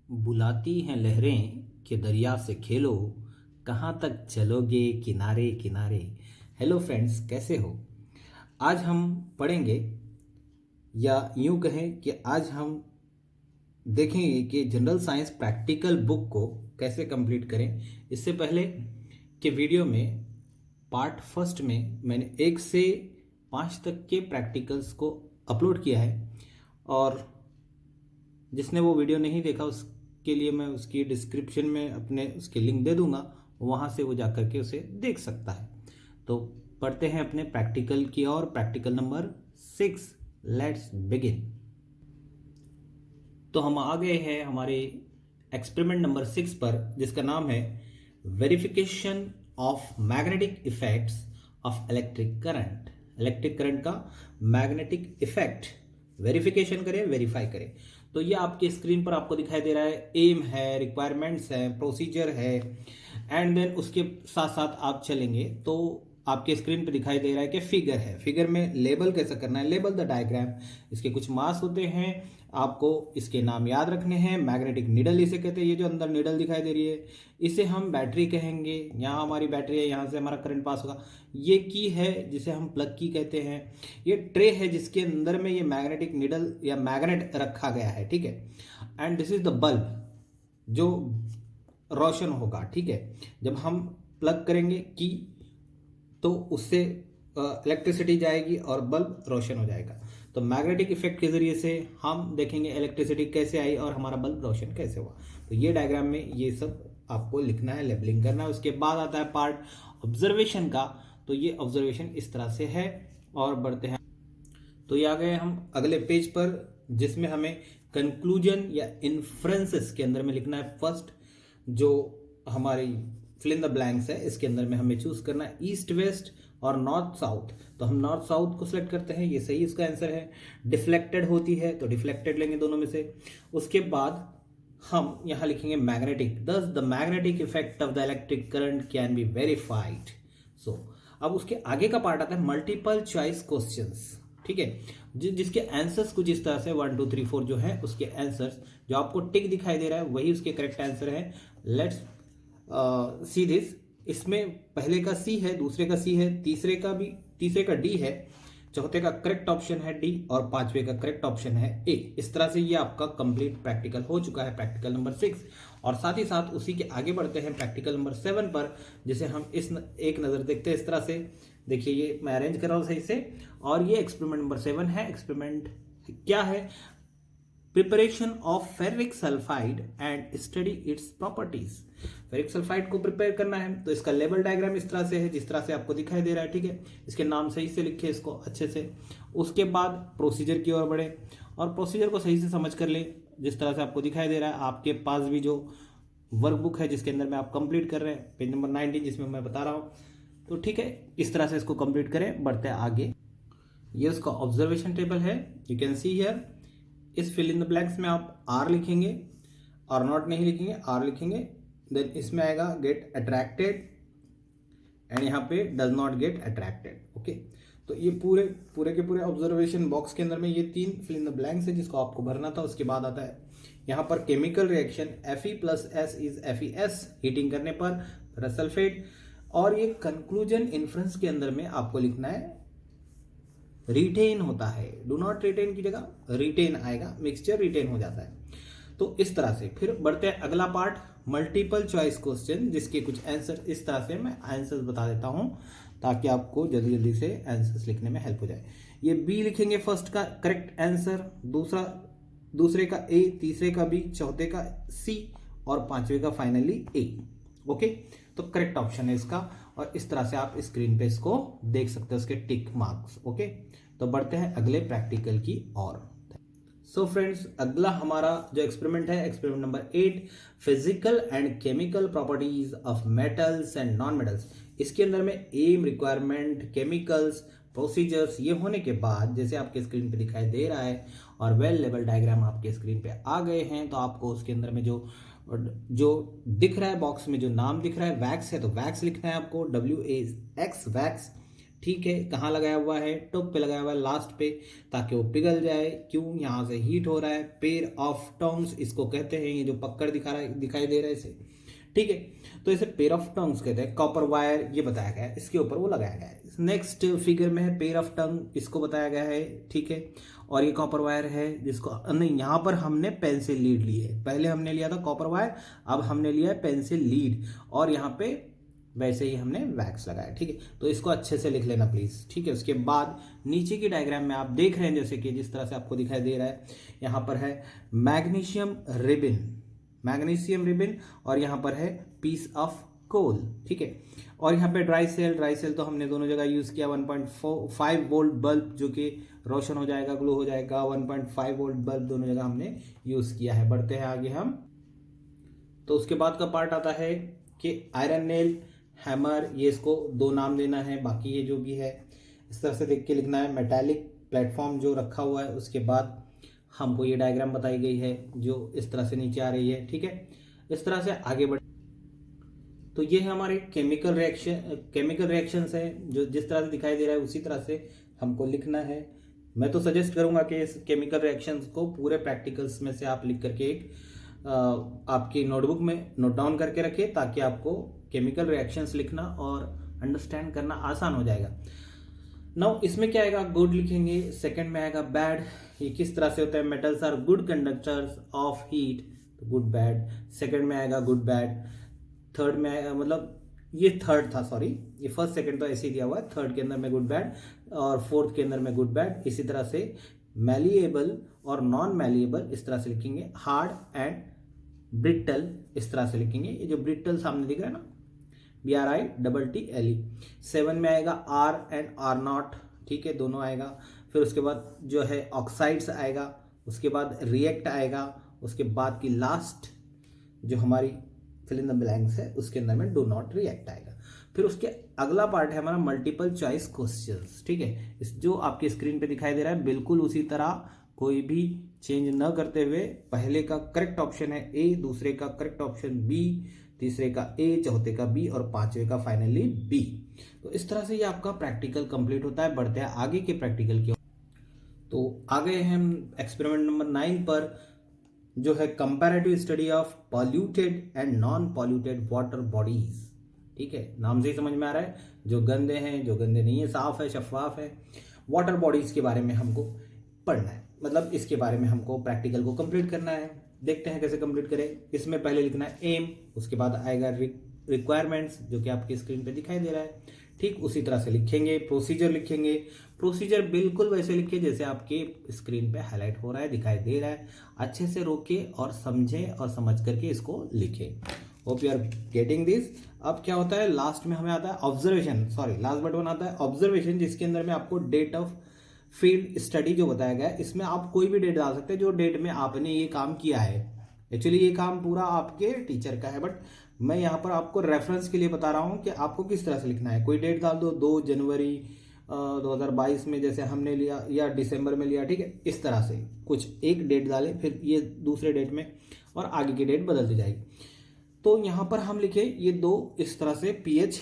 बुलाती हैं लहरें कि दरिया से खेलो, कहाँ तक चलोगे किनारे किनारे। हेलो फ्रेंड्स, कैसे हो? आज हम पढ़ेंगे, या यूं कहें कि आज हम देखेंगे कि जनरल साइंस प्रैक्टिकल बुक को कैसे कंप्लीट करें। इससे पहले के वीडियो में पार्ट फर्स्ट में मैंने 1 से 5 तक के प्रैक्टिकल्स को अपलोड किया है, और जिसने वो वीडियो नहीं देखा उसके लिए मैं उसकी डिस्क्रिप्शन में अपने उसके लिंक दे दूंगा, वहाँ से वो जा कर के उसे देख सकता है। तो पढ़ते हैं अपने प्रैक्टिकल की और प्रैक्टिकल नंबर 6। Let's begin. तो हम आ गए हैं हमारे एक्सपेरिमेंट नंबर 6 पर, जिसका नाम है verification of magnetic effects of electric current. Electric current का मैग्नेटिक इफेक्ट वेरिफिकेशन करें, वेरीफाई करें। तो ये आपके स्क्रीन पर आपको दिखाई दे रहा है। एम है, रिक्वायरमेंट्स है, प्रोसीजर है, एंड देन उसके साथ साथ आप चलेंगे तो आपके स्क्रीन पे दिखाई दे रहा है कि फिगर है। फिगर में लेबल कैसे करना है, लेबल द डायग्राम। इसके कुछ मास होते हैं, आपको इसके नाम याद रखने हैं। मैग्नेटिक निडल इसे कहते हैं, ये जो अंदर निडल दिखाई दे रही है इसे हम बैटरी कहेंगे। यहाँ हमारी बैटरी है, यहाँ से हमारा करंट पास होगा। ये की है जिसे हम प्लग की कहते हैं। ये ट्रे है जिसके अंदर में ये मैग्नेटिक निडल या मैग्नेट रखा गया है, ठीक है। And this is the bulb जो रोशन होगा, ठीक है। जब हम प्लग करेंगे की तो उससे इलेक्ट्रिसिटी जाएगी और बल्ब रोशन हो जाएगा। तो मैग्नेटिक इफेक्ट के जरिए से हम देखेंगे इलेक्ट्रिसिटी कैसे आई और हमारा बल्ब रोशन कैसे हुआ। तो ये डायग्राम में ये सब आपको लिखना है, लेबलिंग करना है। उसके बाद आता है पार्ट ऑब्जर्वेशन का। तो ये ऑब्जर्वेशन इस तरह से है, और बढ़ते हैं। तो ये आ गए हम अगले पेज पर, जिसमें हमें कंक्लूजन या इन्फ्रेंसेस के अंदर में लिखना है। फर्स्ट जो हमारी फिल इन द ब्लैंक्स है, इसके अंदर में हमें चूज करना है ईस्ट वेस्ट और नॉर्थ साउथ। तो हम नॉर्थ साउथ को सिलेक्ट करते हैं, ये सही इसका आंसर है। डिफ्लेक्टेड होती है तो डिफ्लेक्टेड लेंगे दोनों में से। उसके बाद हम यहां लिखेंगे magnetic. Thus the magnetic effect of the electric current can be verified. So अब उसके आगे का पार्ट आता है मल्टीपल चॉइस क्वेश्चंस, ठीक है। जिसके आंसर्स कुछ इस तरह से 1 2 3 4 जो है उसके आंसर्स, जो आपको टिक दिखाई दे रहा है वही उसके करेक्ट आंसर है। Let's see this. इसमें पहले का सी है, दूसरे का सी है, तीसरे का डी है, चौथे का करेक्ट ऑप्शन है डी, और पांचवे का करेक्ट ऑप्शन है ए। इस तरह से ये आपका कंप्लीट प्रैक्टिकल हो चुका है, प्रैक्टिकल नंबर 6। और साथ ही साथ उसी के आगे बढ़ते हैं प्रैक्टिकल नंबर 7 पर, जिसे हम एक नजर देखते हैं। इस तरह से देखिए, ये मैं अरेंज कर रहा हूं सही से, और ये एक्सपेरिमेंट नंबर 7 है। एक्सपेरिमेंट क्या है? Preparation of ferric sulphide and study its properties. Ferric sulphide को प्रिपेयर करना है, तो इसका लेबल डायग्राम इस तरह से है, जिस तरह से आपको दिखाई दे रहा है, ठीक है। इसके नाम सही से लिखे इसको अच्छे से। उसके बाद प्रोसीजर की ओर बढ़े, और प्रोसीजर को सही से समझ कर लें, जिस तरह से आपको दिखाई दे रहा है। आपके पास भी जो वर्कबुक है जिसके अंदर में आप कंप्लीट कर रहे हैं, पेज नंबर 19 जिसमें मैं बता रहा हूँ, तो ठीक है, इस तरह से इसको कंप्लीट करें। बढ़ते हैं आगे। ये उसका ऑब्जर्वेशन टेबल है, यू कैन सी हियर। इस फिल इन द ब्लैंक्स में आप आर लिखेंगे, और नॉट नहीं लिखेंगे, आर लिखेंगे। देन इसमें आएगा गेट अट्रैक्टेड, एंड यहाँ पे does not get attracted, okay. तो ये पूरे के पूरे ऑब्जर्वेशन बॉक्स के अंदर में ये 3 फिल इन द ब्लैंक्स है जिसको आपको भरना था। उसके बाद आता है यहाँ पर chemical reaction Fe+S is FeS, heating करने पर फेरस सल्फेट। और ये कंक्लूजन इन्फ्रेंस के अंदर में आपको लिखना है रिटेन होता है, डू नॉट रिटेन की जगह रिटेन आएगा, मिक्सचर रिटेन हो जाता है। तो इस तरह से फिर बढ़ते हैं अगला पार्ट, मल्टीपल चॉइस क्वेश्चन, जिसके कुछ आंसर इस तरह से मैं आंसर्स बता देता हूं ताकि आपको जल्दी जल्दी से आंसर्स लिखने में हेल्प हो जाए। ये बी लिखेंगे फर्स्ट का करेक्ट आंसर, दूसरे का ए, तीसरे का बी, चौथे का सी, और पांचवे का फाइनली ए, ओके। तो करेक्ट ऑप्शन है इसका, और इस तरह से आप स्क्रीन पे इसको देख सकते हैं, उसके टिक मार्क्स, ओके। तो बढ़ते हैं अगले प्रैक्टिकल की ओर। सो फ्रेंड्स, अगला हमारा जो एक्सपेरिमेंट है, experiment number 8, physical and chemical properties of metals and non metals. इसके अंदर में एम, रिक्वायरमेंट, केमिकल्स, प्रोसीजर्स, ये होने के बाद जैसे आपके स्क्रीन पे दिखाई दे रहा है, और वेल लेवल डायग्राम आपके स्क्रीन पे आ गए हैं, तो आपको उसके अंदर में जो दिख रहा है बॉक्स में, जो नाम दिख रहा है वैक्स है, तो वैक्स लिखना है आपको, WAX वैक्स, ठीक है, कहाँ लगाया हुआ है, टॉप पे लगाया हुआ है, लास्ट पे, ताकि वो पिघल जाए। क्यों, यहाँ से हीट हो रहा है। पेयर ऑफ टोंग्स इसको कहते हैं, ये जो पकड़ दिखाई दे रहा है इसे, ठीक है। तो इसे पेयर ऑफ टंग्स कहते हैं। कॉपर वायर ये बताया गया है, इसके ऊपर वो लगाया गया है। नेक्स्ट फिगर में है पेयर ऑफ टंग, इसको बताया गया है, ठीक है। और ये कॉपर वायर है जिसको नहीं, यहाँ पर हमने पेंसिल लीड ली है। पहले हमने लिया था कॉपर वायर, अब हमने लिया है पेंसिल लीड, और यहाँ पे वैसे ही हमने वैक्स लगाया, ठीक है। तो इसको अच्छे से लिख लेना प्लीज, ठीक है। उसके बाद नीचे की डायग्राम में आप देख रहे हैं, जैसे कि जिस तरह से आपको दिखाई दे रहा है, यहाँ पर है मैग्नीशियम रिबिन, मैग्नीशियम रिबिन, और यहाँ पर है पीस ऑफ कोल, ठीक है। और यहाँ पे ड्राई सेल तो हमने दोनों जगह यूज किया। 1.5 वोल्ट बल्ब जो कि रोशन हो जाएगा, ग्लो हो जाएगा, 1.5 वोल्ट बल्ब दोनों जगह हमने यूज किया है। बढ़ते हैं आगे हम। तो उसके बाद का पार्ट आता है कि आयरन नेल, हैमर, ये इसको दो नाम देना है, बाकी ये जो भी है इस तरह से देख के लिखना है। मेटालिक प्लेटफॉर्म जो रखा हुआ है, उसके बाद हमको ये डायग्राम बताई गई है जो इस तरह से नीचे आ रही है, ठीक है। इस तरह से आगे बढ़, तो ये है हमारे केमिकल रिएक्शंस है, जो जिस तरह से दिखाई दे रहा है उसी तरह से हमको लिखना है। मैं तो सजेस्ट करूंगा कि इस केमिकल रिएक्शंस को पूरे प्रैक्टिकल्स में से आप लिख करके एक आपकी नोटबुक में नोट डाउन करके रखें, ताकि आपको केमिकल रिएक्शंस लिखना और अंडरस्टैंड करना आसान हो जाएगा। नाउ इसमें क्या आएगा, गुड लिखेंगे। सेकंड में आएगा बैड, ये किस तरह से होता है, metals are good conductors of heat, तो गुड बैड। सेकंड में आएगा गुड बैड। थर्ड में आएगा, मतलब ये थर्ड था, सॉरी, ये फर्स्ट सेकंड तो ऐसे ही दिया हुआ है, थर्ड के अंदर में गुड बैड और फोर्थ के अंदर में गुड बैड। इसी तरह से मैलिएबल और नॉन मैलिएबल इस तरह से लिखेंगे। हार्ड एंड ब्रिटल इस तरह से लिखेंगे। ये जो ब्रिटल सामने दिख रहा है ना, BRITTLE। 7 में आएगा R एंड R नॉट, ठीक है, दोनों आएगा। फिर उसके बाद जो है ऑक्साइड्स आएगा, उसके बाद रिएक्ट आएगा, उसके बाद की लास्ट जो हमारी फिल इन द ब्लैंक्स है उसके अंदर में डू नॉट रिएक्ट आएगा। फिर उसके अगला पार्ट है हमारा मल्टीपल चॉइस क्वेश्चंस, ठीक है। इस जो आपकी स्क्रीन पे दिखाई दे रहा है बिल्कुल उसी तरह, कोई भी चेंज न करते हुए। पहले का करेक्ट ऑप्शन है A, दूसरे का करेक्ट ऑप्शन B, तीसरे का A, चौथे का B और पांचवे का फाइनली B। तो इस तरह से ये आपका प्रैक्टिकल कंप्लीट होता है। बढ़ते हैं आगे के प्रैक्टिकल की। तो आ गए हम एक्सपेरिमेंट नंबर 9 पर, जो है comparative study of polluted and non polluted water bodies, ठीक है। नाम से ही समझ में आ रहा है, जो गंदे हैं, जो गंदे नहीं है, साफ है, शफाफ है, वाटर बॉडीज के बारे में हमको पढ़ना है। मतलब इसके बारे में हमको प्रैक्टिकल को कंप्लीट करना है। देखते हैं कैसे कंप्लीट करें। इसमें पहले लिखना है एम, उसके बाद आएगा रिक्वायरमेंट्स जो कि आपकी स्क्रीन पे दिखाई दे रहा है, ठीक उसी तरह से लिखेंगे। प्रोसीजर लिखेंगे, प्रोसीजर बिल्कुल वैसे लिखिए जैसे आपके स्क्रीन पे हाईलाइट हो रहा है, दिखाई दे रहा है। अच्छे से रोके और समझें और समझ करके इसको लिखें। Hope you are getting this. अब क्या होता है, लास्ट में हमें आता है observation, sorry last but one आता है ऑब्जर्वेशन, जिसके अंदर में आपको डेट ऑफ फील्ड स्टडी जो बताया गया है, इसमें आप कोई भी डेट डाल सकते हैं जो डेट में आपने ये काम किया है। एक्चुअली ये काम पूरा आपके टीचर का है, बट मैं यहाँ पर आपको रेफरेंस के लिए बता रहा हूँ कि आपको किस तरह से लिखना है। कोई डेट डाल दो, 2 जनवरी 2022 में जैसे हमने लिया, या दिसंबर में लिया, ठीक है। इस तरह से कुछ एक डेट डाले, फिर ये दूसरे डेट में, और आगे की डेट बदलती जाएगी। तो यहाँ पर हम लिखे ये 2 इस तरह से। pH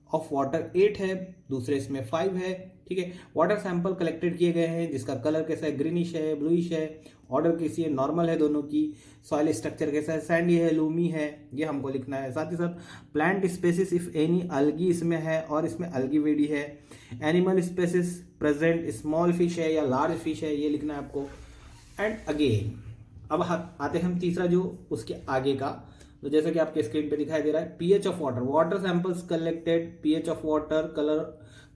ऑफ वाटर 8 है, दूसरे इसमें 5 है, ठीक है। वाटर सैंपल कलेक्टेड किए गए हैं, जिसका कलर कैसा है, ग्रीनिश है, ब्लूइश है। ऑर्डर कैसी है, नॉर्मल है दोनों की। सॉइल स्ट्रक्चर कैसा है, सैंडी है, लूमी है, ये हमको लिखना है। साथ ही साथ plant species if any, algae इसमें है और इसमें अलगी वेडी है। Animal species present, small fish है या लार्ज फिश है, ये लिखना है आपको। एंड अगेन अब आते हैं हम तीसरा जो उसके आगे का। तो जैसा कि आपके स्क्रीन पे दिखाई दे रहा है, pH of water, water samples collected, pH of water,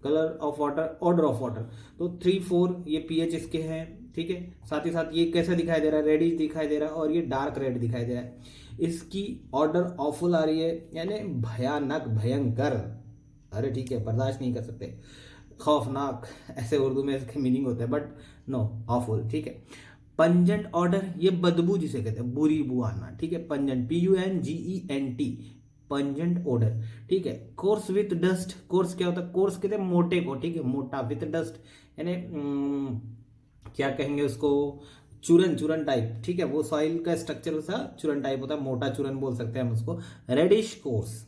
colour of water, order of water. तो 3, 4 ये pH इसके हैं, ठीक है। साथ ही साथ ये कैसा दिखाई दे रहा है, रेडिश दिखाई दे रहा है और ये डार्क रेड दिखाई दे रहा है। इसकी ऑर्डर ऑफुल आ रही है, यानी भयानक, भयंकर, अरे ठीक है, बर्दाश्त नहीं कर सकते, खौफनाक, ऐसे उर्दू में इसके मीनिंग होता है, बट नो, ऑफुल, ठीक है। पंजेंट ऑर्डर, ये बदबू जिसे कहते हैं, बुरी बू आना, ठीक है। पंजेंट, PUNGENT, पंजेंट ऑर्डर, ठीक है। कोर्स विथ डस्ट, कोर्स क्या होता है, कोर्स कहते हैं मोटे को, ठीक है, मोटा, विथ डस्ट यानी क्या कहेंगे उसको, चूरन टाइप, ठीक है। वो सॉइल का स्ट्रक्चर उसका चूरन टाइप होता है, मोटा चूरन बोल सकते हैं हम उसको। रेडिश कोर्स,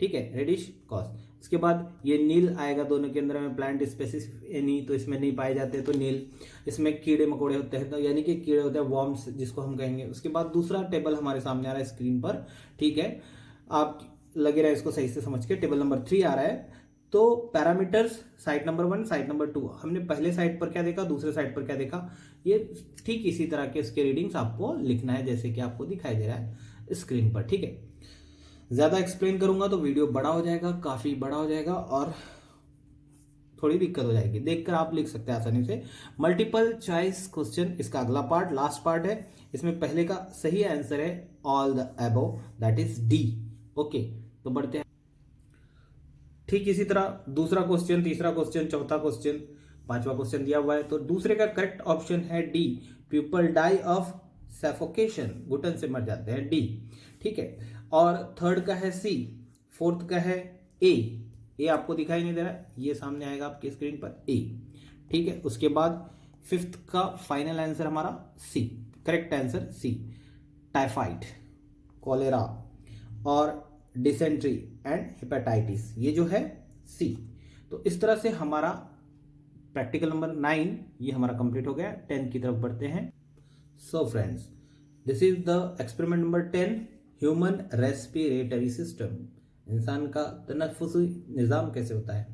ठीक है, रेडिश कोर्स। उसके बाद ये नील आएगा दोनों के अंदर में, प्लांट स्पेसिस एनी तो इसमें नहीं पाए जाते तो नील। इसमें कीड़े मकोड़े होते हैं तो यानी कि कीड़े होते हैं वॉर्म्स जिसको हम कहेंगे। उसके बाद दूसरा टेबल हमारे सामने आ रहा है स्क्रीन पर, ठीक है, आप लगे रहे इसको सही से समझ के। टेबल नंबर 3 आ रहा है। तो parameters site number 1, site number 2, हमने पहले साइट पर क्या देखा, दूसरे साइट पर क्या देखा, ये ठीक इसी तरह के इसके रीडिंग्स आपको लिखना है जैसे कि आपको दिखाई दे रहा है स्क्रीन पर, ठीक है। ज्यादा एक्सप्लेन करूंगा तो वीडियो बड़ा हो जाएगा, काफी बड़ा हो जाएगा और थोड़ी दिक्कत हो जाएगी। देखकर आप लिख सकते हैं आसानी से। मल्टीपल चॉइस क्वेश्चन इसका अगला पार्ट, लास्ट पार्ट है। इसमें पहले का सही आंसर है all the above, that is D. Okay, तो बढ़ते हैं। ठीक इसी तरह दूसरा क्वेश्चन, तीसरा क्वेश्चन, चौथा क्वेश्चन, पांचवा क्वेश्चन दिया हुआ है। तो दूसरे का करेक्ट ऑप्शन है D, people die of suffocation, घुटन से मर जाते हैं, डी, ठीक है। और थर्ड का है सी, फोर्थ का है ए आपको दिखाई नहीं दे रहा है, ये सामने आएगा आपकी स्क्रीन पर ए, ठीक है। उसके बाद फिफ्थ का फाइनल आंसर हमारा C, correct answer C, typhoid, cholera और डिसेंट्री एंड हेपेटाइटिस, ये जो है सी। तो इस तरह से हमारा प्रैक्टिकल नंबर 9 ये हमारा कंप्लीट हो गया। 10 की तरफ बढ़ते हैं। So friends, this is the experiment number 10, human respiratory system. इंसान का तनफ्फुसी निज़ाम कैसे होता है,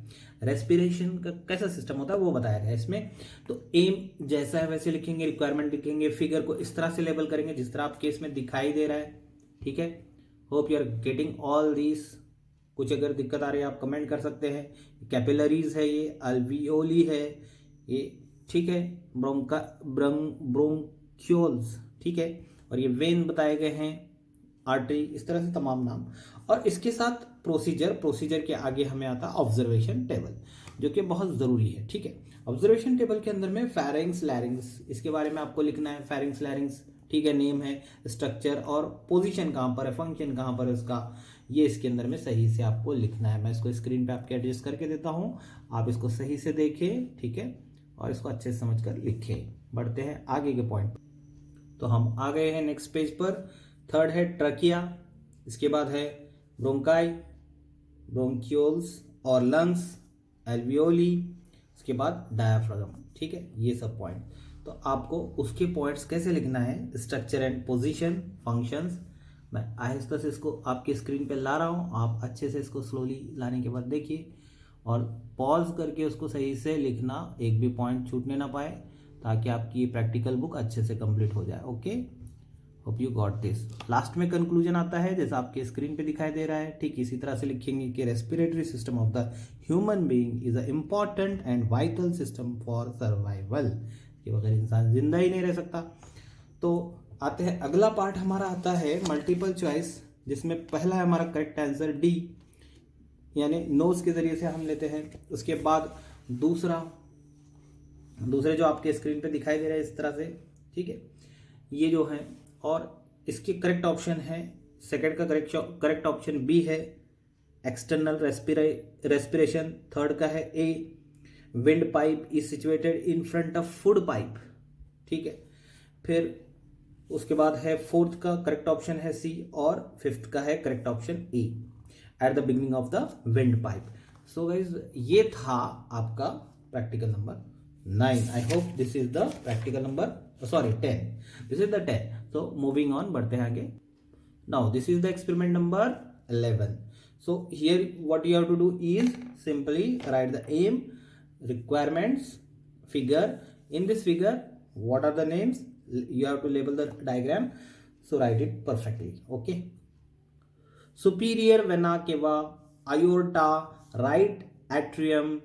रेस्पिरेशन का कैसा सिस्टम होता है वो बताया गया इसमें। तो एम जैसा है वैसे लिखेंगे, रिक्वायरमेंट लिखेंगे, फिगर को इस तरह से लेबल करेंगे जिस तरह आपके इसमें दिखाई दे रहा है, ठीक है। Hope you are getting all these. कुछ अगर दिक्कत आ रही है आप कमेंट कर सकते हैं। कैपिलरीज है, ये अल्वियोली है ये, ठीक है, ब्रोंक्यूल्स, ठीक है, और ये वेन बताए गए हैं, आर्टरी, इस तरह से तमाम नाम। और इसके साथ प्रोसीजर के आगे हमें आता है ऑब्जर्वेशन टेबल, जो कि बहुत जरूरी है, ठीक है। ऑब्जर्वेशन टेबल के अंदर में फेरिंग्स लैरिंग्स, इसके बारे में आपको लिखना है। फेरिंग्स लैरिंग्स, ठीक है, नेम है, स्ट्रक्चर और पोजीशन कहां पर है, फंक्शन कहां पर है उसका, ये इसके अंदर में सही से आपको लिखना है। मैं इसको स्क्रीन पे आपके एडजस्ट करके देता हूं, आप इसको सही से देखें, ठीक है, और इसको अच्छे से समझ कर लिखें। बढ़ते हैं आगे के पॉइंट। तो हम आ गए हैं नेक्स्ट पेज पर। थर्ड है ट्रकिया, इसके बाद है ब्रोंकाई, ब्रोंक्यूल्स और लंग्स, एल्वियोली, इसके बाद डायाफ्राम, ठीक है, ये सब पॉइंट। तो आपको उसके पॉइंट्स कैसे लिखना है, स्ट्रक्चर एंड पोजीशन, फंक्शंस। मैं आहिस्ता से इसको आपकी स्क्रीन पे ला रहा हूँ, आप अच्छे से इसको स्लोली लाने के बाद देखिए और पॉज करके उसको सही से लिखना, एक भी पॉइंट छूटने ना पाए, ताकि आपकी प्रैक्टिकल बुक अच्छे से कंप्लीट हो जाए। Okay, hope you got this. Last में कंक्लूजन आता है जैसा आपके स्क्रीन पे दिखाई दे रहा है, ठीक इसी तरह से लिखेंगे कि respiratory system of the human being is a important and vital system for survival, कि अगर इंसान जिंदा ही नहीं रह सकता। तो आते हैं अगला पार्ट हमारा आता है मल्टीपल चॉइस, जिसमें पहला है हमारा करेक्ट आंसर डी, यानी नोज के जरिए से हम लेते हैं। उसके बाद दूसरे जो आपके स्क्रीन पे दिखाई दे रहे हैं इस तरह से, ठीक है, ये जो है, और इसके करेक्ट ऑप्शन है, सेकंड का करेक्ट ऑप्शन बी है, एक्सटर्नल रेस्पिरेशन। थर्ड का है A, windpipe is situated in front of food pipe, ठीक है। फिर उसके बाद है फोर्थ का करेक्ट ऑप्शन है सी, और फिफ्थ का है correct option A, at the beginning of the wind pipe. So guys, ये था आपका practical number 9। I hope this is the practical number, sorry 10, this is the 10। So moving on, बढ़ते हैं आगे। Now this is the experiment number 11. So here what you have to do is simply write the aim, requirements, figure. In this figure, what are the names? You have to label the diagram. So write it perfectly. Okay. Superior vena cava, aorta, right atrium,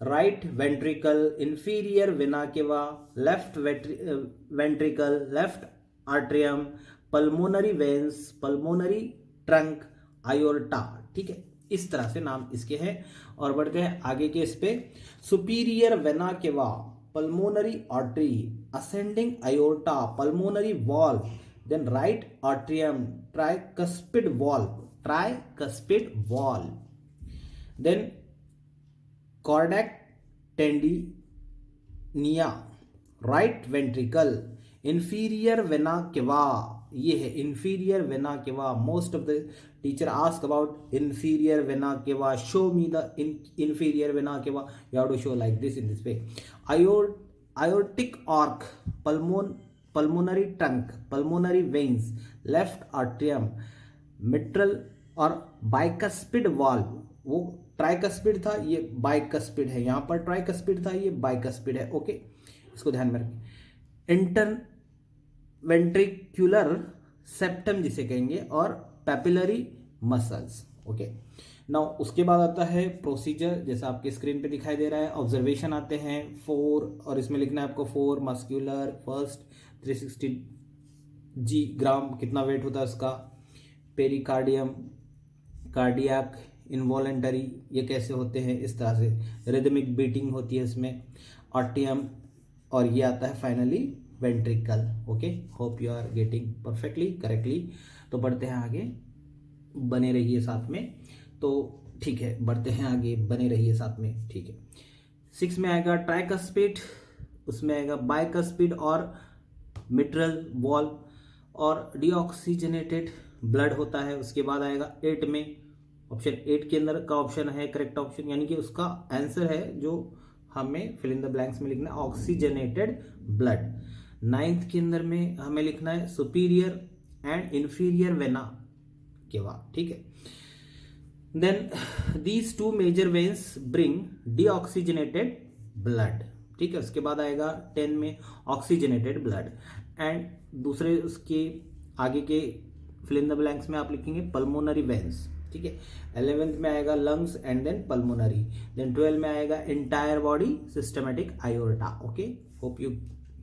right ventricle, inferior vena cava, left ventricle, left atrium, pulmonary veins, pulmonary trunk, aorta, ठीक है। इस तरह से नाम इसके हैं। और बढ़ते हैं आगे के इस पे। Superior vena cava, pulmonary artery, ascending aorta, pulmonary valve, then right atrium, tricuspid valve, then cardiac tendinea, right ventricle, inferior vena cava, ये है inferior vena cava. Most of the teacher ask about inferior vena cava. Show me the inferior vena cava. You have to show like this, in this way. Aortic arc, pulmonary trunk, pulmonary veins, left atrium, mitral और bicuspid valve. वो tricuspid था, ये bicuspid है. यहाँ पर tricuspid था, ये bicuspid है. ओके, इसको ध्यान में रखें. इंटरवेंट्रिकुलर सेप्टम जिसे कहेंगे, और पैपिलरी मसल्स. ओके, नाउ उसके बाद आता है प्रोसीजर, जैसा आपके स्क्रीन पे दिखाई दे रहा है. ऑब्जर्वेशन आते हैं 4, और इसमें लिखना है आपको 4 मस्क्यूलर फर्स्ट 360 जी ग्राम, कितना वेट होता है उसका. पेरिकार्डियम, कार्डियक, इनवॉलेंटरी, ये कैसे होते हैं, इस तरह से रिदमिक बीटिंग होती है इसमें. आर्टियम, और ये आता है finally ventricle. Okay, hope you are getting perfectly correctly. तो बढ़ते हैं आगे, बने रहिए साथ में. तो ठीक है, बढ़ते हैं आगे, बने रहिए साथ में. ठीक है, 6 में आएगा ट्राइकस्पिड, उसमें आएगा बाइकस्पिड और मिट्रल वॉल्व, और डीऑक्सीजनेटेड ब्लड होता है. उसके बाद आएगा 8 में, ऑप्शन 8 के अंदर का ऑप्शन है करेक्ट ऑप्शन, यानी कि उसका आंसर है जो हमें फिल इन द ब्लैंक्स में लिखना है, ऑक्सीजनेटेड ब्लड. 9th के अंदर में हमें लिखना है superior and inferior vena cava. ठीक है, then these 2 major veins bring deoxygenated blood. ठीक है, उसके बाद आएगा 10 में ऑक्सीजनेटेड ब्लड. एंड दूसरे उसके आगे के फिल इन द ब्लैंक्स में आप लिखेंगे पल्मोनरी वेन्स. ठीक है, 11th में आएगा lungs and then pulmonary. Then 12 में आएगा entire body systematic aorta. Okay, hope you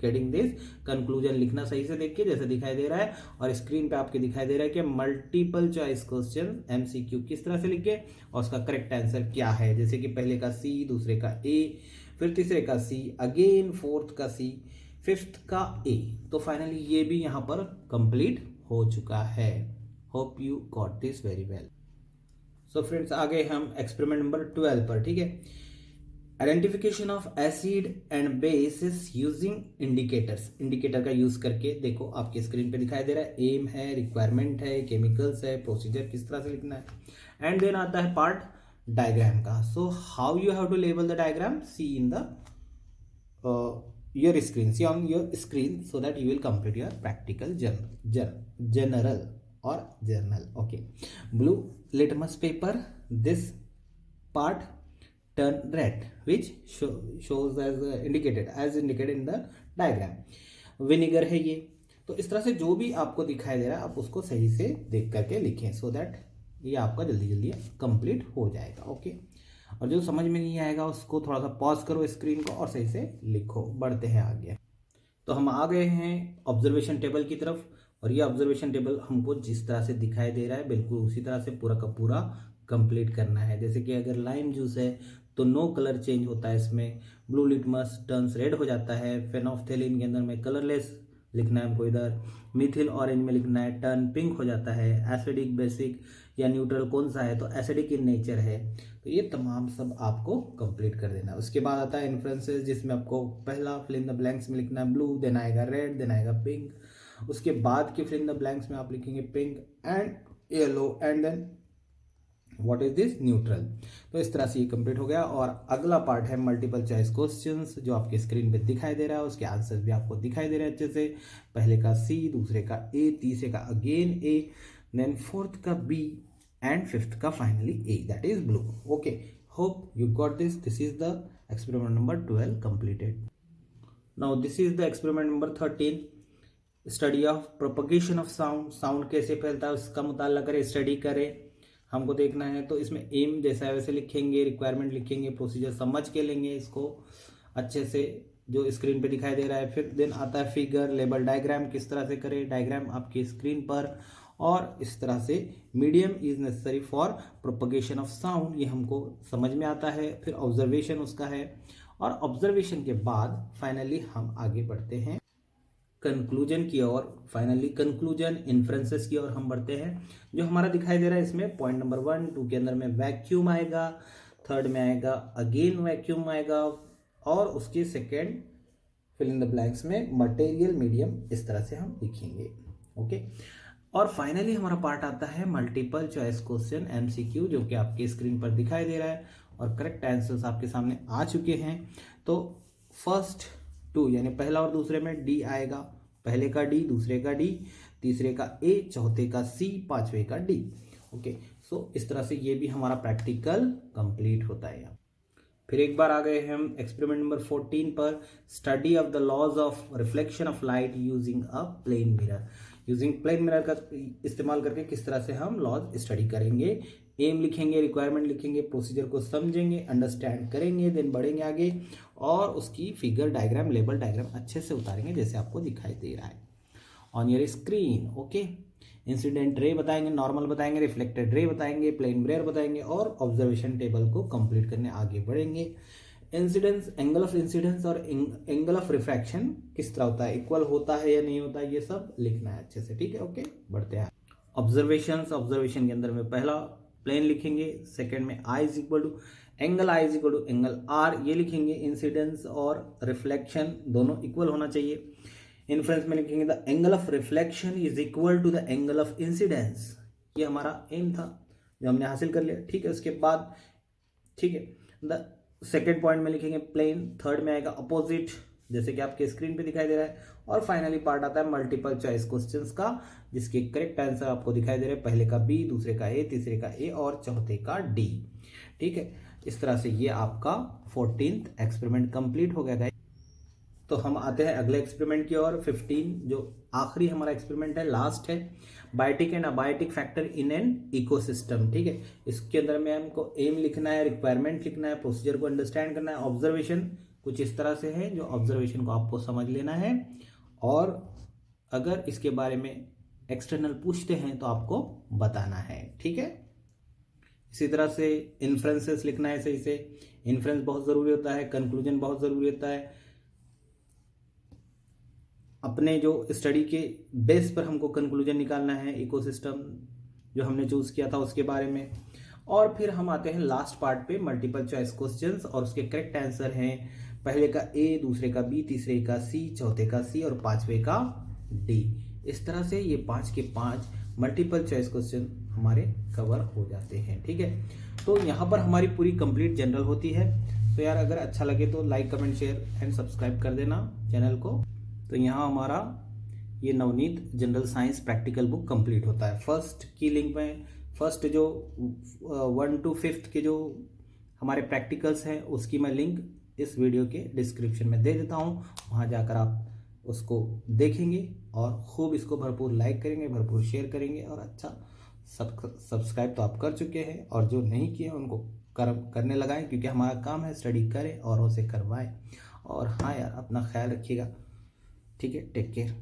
getting this. Conclusion लिखना सही से देखिए, जैसे दिखाई दे रहा है, और स्क्रीन पे आपके दिखाई दे रहा है कि मल्टीपल चॉइस क्वेश्चन एमसीक्यू किस तरह से लिखे और उसका करेक्ट आंसर क्या है. जैसे कि पहले का सी, दूसरे का ए, फिर तीसरे का सी, अगेन फोर्थ का सी, फिफ्थ का ए. तो फाइनली ये भी यहाँ पर कंप्लीट हो चुका है. Hope you got this very well. So friends, आ गए हम एक्सपेरिमेंट नंबर 12 पर. ठीक है, identification of acid and bases using indicators. Indicator का यूज करके देखो, आपके स्क्रीन पे दिखाई दे रहा है. एम है, रिक्वायरमेंट है, केमिकल्स है, प्रोसीजर किस तरह से लिखना है, एंड देन आता है पार्ट डायग्राम का. So how you have to label the diagram, see in the your screen, see on your screen, so that you will complete your practical general or journal. Okay, blue litmus paper, this part turn red, which shows as indicated in the diagram. vinegar है ये. तो इस तरह से जो भी आपको दिखाई दे रहा है, आप उसको सही से देख करके लिखें, so that ये आपका जल्दी जल्दी कंप्लीट हो जाएगा. ओके, और जो समझ में नहीं आएगा उसको थोड़ा सा पॉज करो स्क्रीन को और सही से लिखो. बढ़ते हैं आगे. तो हम आ गए हैं ऑब्जर्वेशन टेबल की तरफ, और ये ऑब्जर्वेशन टेबल हमको जिस तरह से दिखाई दे रहा है बिल्कुल उसी तरह से पूरा का पूरा कंप्लीट करना है. जैसे कि अगर लाइम जूस है तो नो कलर चेंज होता है इसमें, ब्लू लिटमस टर्न्स रेड हो जाता है, फेनोफ्थेलिन के अंदर में कलरलेस लिखना है हमको, इधर मिथिल ऑरेंज में लिखना है टर्न पिंक हो जाता है, एसिडिक बेसिक या न्यूट्रल कौन सा है तो एसिडिक इन नेचर है. तो ये तमाम सब आपको कंप्लीट कर देना है. उसके बाद आता है इन्फ्लुएंसेस, जिसमें आपको पहला फिल इन द ब्लैंक्स में लिखना है ब्लू, देन आएगा रेड, देन आएगा पिंक. उसके बाद के फिल इन द ब्लैंक्स में आप लिखेंगे pink and yellow, and then what is this, neutral. तो इस तरह से ये कंप्लीट हो गया. और अगला पार्ट है मल्टीपल चॉइस क्वेश्चंस, जो आपके स्क्रीन पे दिखाई दे रहा है, उसके आंसर्स भी आपको दिखाई दे रहे हैं अच्छे से. पहले का सी, दूसरे का ए, तीसरे का अगेन ए, देन फोर्थ का बी, एंड फिफ्थ का finally A, that is blue. Okay, hope you got this. This is the experiment number 12 completed. Now this is the experiment number 13, study of propagation of sound. Sound कैसे फैलता है उसका मुताला करें, study करें, हमको देखना है. तो इसमें एम जैसा है वैसे लिखेंगे, रिक्वायरमेंट लिखेंगे, प्रोसीजर समझ के लेंगे इसको अच्छे से जो स्क्रीन पे दिखाई दे रहा है. फिर देन आता है फिगर, लेबल, डायग्राम किस तरह से करें, डायग्राम आपकी स्क्रीन पर, और इस तरह से medium is necessary for propagation of sound, ये हमको समझ में आता है. फिर ऑब्जर्वेशन उसका है, और ऑब्जर्वेशन के बाद फाइनली हम आगे बढ़ते हैं कंक्लूजन की ओर. फाइनली कंक्लूजन इन्फ्रेंसेस की ओर हम बढ़ते हैं. जो हमारा दिखाई दे रहा है इसमें पॉइंट नंबर 1, 2 के अंदर में वैक्यूम आएगा, थर्ड में आएगा अगेन वैक्यूम आएगा, और उसके second fill in the blanks में मटेरियल मीडियम, इस तरह से हम लिखेंगे. ओके। और फाइनली हमारा पार्ट आता है मल्टीपल चॉइस क्वेश्चन MCQ, जो कि आपके स्क्रीन पर दिखाई दे रहा है और करेक्ट आंसर्स आपके सामने आ चुके हैं। तो फर्स्ट टू यानी पहला और दूसरे में डी आएगा, पहले का डी, दूसरे का डी, तीसरे का ए, चौथे का सी, पांचवे का डी। ओके, सो इस तरह से ये भी हमारा प्रैक्टिकल कंप्लीट होता है। फिर एक बार आ गए हम एक्सपेरिमेंट नंबर 14 पर, study of the laws of reflection of light using a plane mirror. Using plane mirror का इस्तेमाल करके किस तरह से हम लॉज स्टडी करेंगे, एम लिखेंगे, रिक्वायरमेंट लिखेंगे, प्रोसीजर को समझेंगे, अंडरस्टैंड करेंगे, देन बढ़ेंगे आगे और उसकी फिगर डायग्राम, लेबल डायग्राम अच्छे से उतारेंगे जैसे आपको दिखाई दे रहा है on your screen. Okay, incident ray बताएंगे, नॉर्मल बताएंगे, रिफ्लेक्टेड रे बताएंगे, प्लेन मिरर बताएंगे और ऑब्जर्वेशन टेबल को कंप्लीट करने आगे बढ़ेंगे। इंसिडेंस, एंगल ऑफ इंसिडेंस और एंगल ऑफ रिफ्रैक्शन किस तरह होता है, इक्वल होता है या नहीं होता है, ये सब लिखना है अच्छे से। ठीक है, ओके, बढ़ते हैं। ऑब्जर्वेशन के अंदर में पहला प्लेन लिखेंगे, सेकंड में I is equal to angle, I is equal to angle R, ये लिखेंगे। इंसिडेंस और रिफ्लेक्शन दोनों इक्वल होना चाहिए। इन्फ्रेंस में लिखेंगे the angle of reflection is equal to the angle of incidence, ये हमारा एम था जो हमने हासिल कर लिया। ठीक है, उसके बाद ठीक है द सेकेंड पॉइंट में लिखेंगे प्लेन, थर्ड में आएगा अपोजिट जैसे कि आपके स्क्रीन पे दिखाई दे रहा है, और फाइनली पार्ट आता है मल्टीपल चॉइस क्वेश्चंस का, जिसके करेक्ट आंसर आपको दिखाई दे रहे हैं, पहले का बी, दूसरे का ए, तीसरे का ए और चौथे का डी। ठीक है, इस तरह से ये आपका 14th एक्सपेरिमेंट कंप्लीट हो गया। तो हम आते हैं अगले एक्सपेरिमेंट की ओर, 15 जो आखिरी हमारा एक्सपेरिमेंट है, लास्ट है, biotic and abiotic factor in an ecosystem. ठीक है, इसके अंदर में हमको एम लिखना है, रिक्वायरमेंट लिखना है, प्रोसीजर को अंडरस्टैंड करना है, ऑब्जर्वेशन कुछ इस तरह से है जो ऑब्जर्वेशन को आपको समझ लेना है, और अगर इसके बारे में एक्सटर्नल पूछते हैं तो आपको बताना है। ठीक है, इसी तरह से इन्फ्रेंसेस लिखना है सही से, इन्फ्रेंस बहुत ज़रूरी होता है, कंक्लूजन बहुत ज़रूरी होता है। अपने जो स्टडी के बेस पर हमको कंक्लूजन निकालना है इकोसिस्टम जो हमने चूज़ किया था उसके बारे में। और फिर हम आते हैं लास्ट पार्ट पे, मल्टीपल चॉइस क्वेश्चंस, और उसके करेक्ट आंसर हैं पहले का ए, दूसरे का बी, तीसरे का सी, चौथे का सी और पांचवे का डी। इस तरह से ये 5 के 5 मल्टीपल चॉइस क्वेश्चन हमारे कवर हो जाते हैं। ठीक है, तो यहाँ पर हमारी पूरी कंप्लीट जनरल होती है। तो यार अगर अच्छा लगे तो like, comment, share and subscribe कर देना चैनल को। तो यहाँ हमारा ये Navneet general science practical book complete होता है। फर्स्ट की लिंक में, फर्स्ट जो 1 to 5 के जो हमारे प्रैक्टिकल्स हैं उसकी मैं लिंक इस वीडियो के डिस्क्रिप्शन में दे देता हूँ, वहाँ जाकर आप उसको देखेंगे और खूब इसको भरपूर लाइक करेंगे, भरपूर शेयर करेंगे, और अच्छा सब्सक्राइब तो आप कर चुके हैं और जो नहीं किए उनको करने लगाएं, क्योंकि हमारा काम है स्टडी करें और उसे करवाएं। और हाँ यार, अपना ख्याल रखिएगा। ठीक है, टेक केयर।